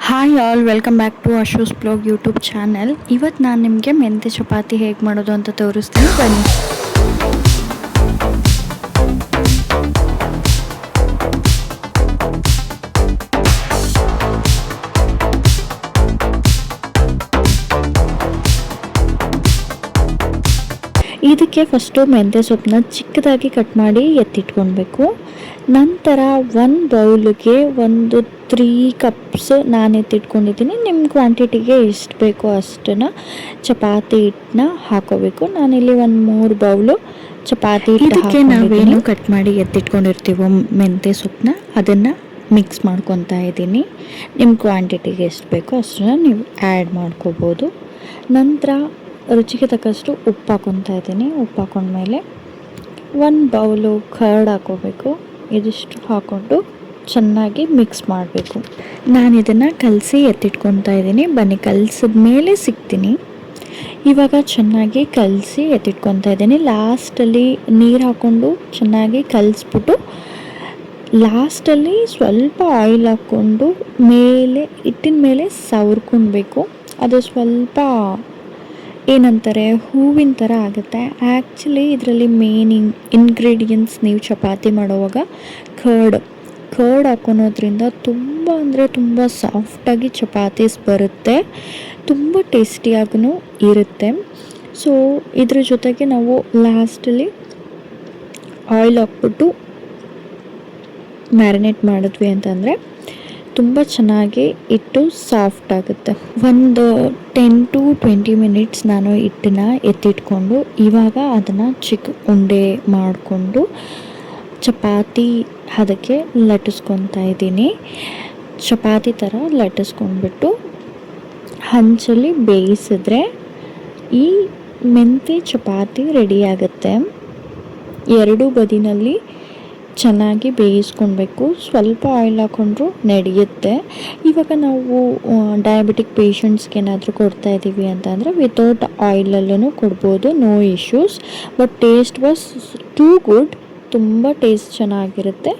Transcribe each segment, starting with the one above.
Hi all, welcome back to Ashu's blog YouTube channel. ಇವತ್ತು ನಾನು ನಿಮಗೆ ಮೆಂತ್ಯ ಚಪಾತಿ ಹೇಗೆ ಮಾಡೋದು ಅಂತ ತೋರಿಸ್ತೀನಿ, ಬನ್ನಿ. ಇದಕ್ಕೆ ಫಸ್ಟು ಮೆಂತ್ಯ ಸೊಪ್ಪನ್ನ ಚಿಕ್ಕದಾಗಿ ಕಟ್ ಮಾಡಿ ಎತ್ತಿಟ್ಕೊಳ್ಬೇಕು. ನಂತರ ಒಂದು ಬೌಲ್ಗೆ ಒಂದು 3 ಕಪ್ಸ್ ನಾನು ಎತ್ತಿಟ್ಕೊಂಡಿದ್ದೀನಿ. ನಿಮ್ಮ ಕ್ವಾಂಟಿಟಿಗೆ ಎಷ್ಟು ಬೇಕೋ ಅಷ್ಟನ್ನು ಚಪಾತಿ ಹಿಟ್ಟನ್ನ ಹಾಕೋಬೇಕು. ನಾನಿಲ್ಲಿ ಒಂದು 3 ಬೌಲು ಚಪಾತಿ ಹಿಟ್ಟು ನಾವೇನು ಕಟ್ ಮಾಡಿ ಎತ್ತಿಟ್ಕೊಂಡಿರ್ತೀವೋ ಮೆಂತ್ಯ ಸೊಪ್ಪನ್ನ ಅದನ್ನು ಮಿಕ್ಸ್ ಮಾಡ್ಕೊತಾ ಇದ್ದೀನಿ. ನಿಮ್ಮ ಕ್ವಾಂಟಿಟಿಗೆ ಎಷ್ಟು ಬೇಕೋ ಅಷ್ಟನ್ನು ನೀವು ಆ್ಯಡ್ ಮಾಡ್ಕೋಬೋದು. ನಂತರ ರುಚಿಗೆ ತಕ್ಕಷ್ಟು ಉಪ್ಪು ಹಾಕ್ಕೊತಾ ಇದ್ದೀನಿ. ಉಪ್ಪು ಹಾಕೊಂಡ್ಮೇಲೆ 1 ಬೌಲು ಕರ್ಡ್ ಹಾಕೋಬೇಕು. ಇದಿಷ್ಟು ಹಾಕ್ಕೊಂಡು ಚೆನ್ನಾಗಿ ಮಿಕ್ಸ್ ಮಾಡಬೇಕು. ನಾನು ಇದನ್ನು ಕಲಸಿ ಎತ್ತಿಟ್ಕೊತಾ ಇದ್ದೀನಿ. ಬನ್ನಿ, ಕಲಸಿದ ಮೇಲೆ ಸಿಗ್ತೀನಿ. ಇವಾಗ ಚೆನ್ನಾಗಿ ಕಲಸಿ ಎತ್ತಿಟ್ಕೊತಾ ಇದ್ದೀನಿ. ಲಾಸ್ಟಲ್ಲಿ ನೀರು ಹಾಕ್ಕೊಂಡು ಚೆನ್ನಾಗಿ ಕಲಿಸ್ಬಿಟ್ಟು ಲಾಸ್ಟಲ್ಲಿ ಸ್ವಲ್ಪ ಆಯಿಲ್ ಹಾಕ್ಕೊಂಡು ಮೇಲೆ ಹಿಟ್ಟಿನ ಮೇಲೆ ಸವರ್ಕೊಳ್ಬೇಕು. ಅದು ಸ್ವಲ್ಪ ಏನಂತಾರೆ, ಹೂವಿನ ಥರ ಆಗುತ್ತೆ. ಆ್ಯಕ್ಚುಲಿ ಇದರಲ್ಲಿ ಮೇನ್ ಇಂಗ್ರೀಡಿಯೆಂಟ್ಸ್ ನೀವು ಚಪಾತಿ ಮಾಡುವಾಗ ಕರ್ಡ್ ಹಾಕೊಳೋದ್ರಿಂದ ತುಂಬ ಅಂದರೆ ತುಂಬ ಸಾಫ್ಟಾಗಿ ಚಪಾತೀಸ್ ಬರುತ್ತೆ, ತುಂಬ ಟೇಸ್ಟಿಯಾಗೂ ಇರುತ್ತೆ. ಸೊ ಇದ್ರ ಜೊತೆಗೆ ನಾವು ಲಾಸ್ಟಲ್ಲಿ ಆಯಿಲ್ ಹಾಕ್ಬಿಟ್ಟು ಮ್ಯಾರಿನೇಟ್ ಮಾಡಿದ್ವಿ ಅಂತಂದರೆ ತುಂಬ ಚೆನ್ನಾಗಿ ಹಿಟ್ಟು ಸಾಫ್ಟ್ ಆಗುತ್ತೆ. ಒಂದು 10 to 20 ಮಿನಿಟ್ಸ್ ನಾನು ಹಿಟ್ಟನ್ನ ಎತ್ತಿಟ್ಕೊಂಡು ಇವಾಗ ಅದನ್ನು ಚಿಕ್ಕ ಉಂಡೆ ಮಾಡಿಕೊಂಡು ಚಪಾತಿ ಅದಕ್ಕೆ ಲಟ್ಟಿಸ್ಕೊತಾ ಇದ್ದೀನಿ. ಚಪಾತಿ ಥರ ಲಟ್ಟಿಸ್ಕೊಂಡ್ಬಿಟ್ಟು ಹಂಚಲ್ಲಿ ಬೇಯಿಸಿದ್ರೆ ಈ ಮೆಂತ್ಯ ಚಪಾತಿ ರೆಡಿಯಾಗುತ್ತೆ. ಎರಡೂ ಬದಿನಲ್ಲಿ ಚೆನ್ನಾಗಿ ಬೇಯಿಸ್ಕೊಳ್ಬೇಕು. ಸ್ವಲ್ಪ ಆಯಿಲ್ ಹಾಕ್ಕೊಂಡ್ರೂ ನಡೆಯುತ್ತೆ. ಇವಾಗ ನಾವು ಡಯಾಬಿಟಿಕ್ ಪೇಷಂಟ್ಸ್ಗೆ ಏನಾದರೂ ಕೊಡ್ತಾ ಇದ್ದೀವಿ ಅಂತಂದರೆ ವಿತೌಟ್ ಆಯಿಲಲ್ಲೂ ಕೊಡ್ಬೋದು, no issues. But taste was too good. ತುಂಬ ಟೇಸ್ಟ್ ಚೆನ್ನಾಗಿರುತ್ತೆ.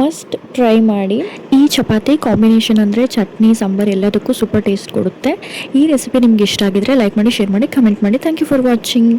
ಮಸ್ಟ್ ಟ್ರೈ ಮಾಡಿ. ಈ ಚಪಾತಿ ಕಾಂಬಿನೇಷನ್ ಅಂದರೆ ಚಟ್ನಿ, ಸಾಂಬಾರು ಎಲ್ಲದಕ್ಕೂ ಸೂಪರ್ ಟೇಸ್ಟ್ ಕೊಡುತ್ತೆ. ಈ ರೆಸಿಪಿ ನಿಮ್ಗೆ ಇಷ್ಟ ಆಗಿದ್ರೆ ಲೈಕ್ ಮಾಡಿ, ಶೇರ್ ಮಾಡಿ, ಕಮೆಂಟ್ ಮಾಡಿ. Thank you for watching.